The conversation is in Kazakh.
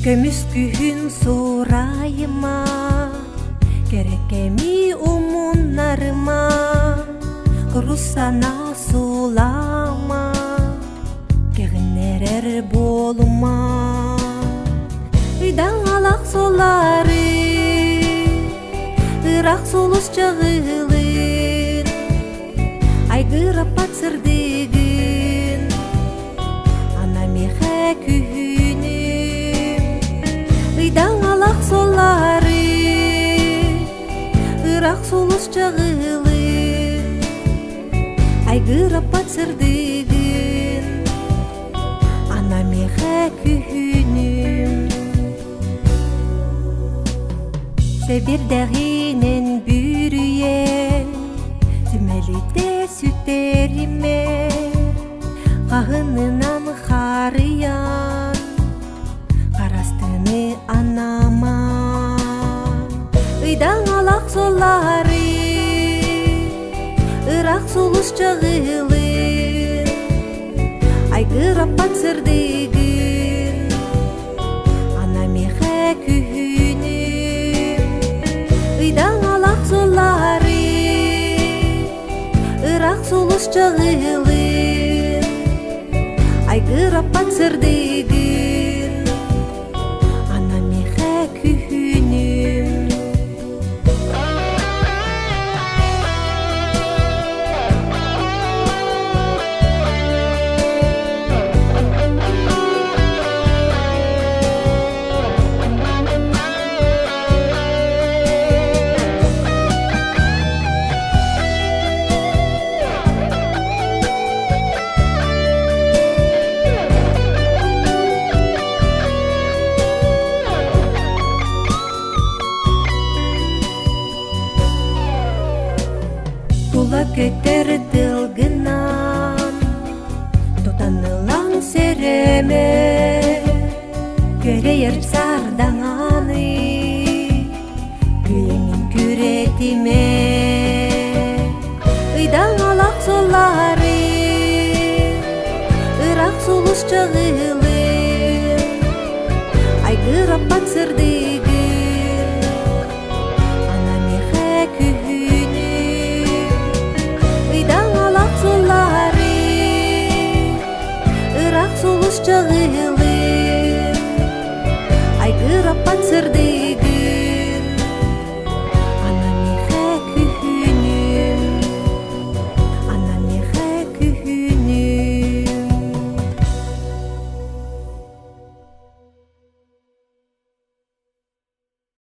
Көмүс күхүн сурайыма, керекеми умуннарыма, курусана сулама, кегинерер болума. Ыйдан алак солары, ырак сулус чагылын, айгырап патсырдыгын, ана меха күхүнүм. Ыйдан алак солары, ырак сулус чагылын, айгырап патсырдыгын, ана меха күхүнүм. Себирдегинен бүрүен, түмелите сүттериме, кагынынан харыян, карастыны анама. Ыйдан алак солары, ырак сулус чагылын, айгырап патсырдыгын, ана меха күхүнүм. Ыйдан алак солары, ырак сулус чагылын, айгырап патсырдыгын, ана меха күхүнүм. Тула көтөр дылгынан, тутанылан сереме, көрейер сардаңаны, күйеңін күретиме. Ыйдан алак солары, ырак сулус чагылын, айгырап патсырдыгын,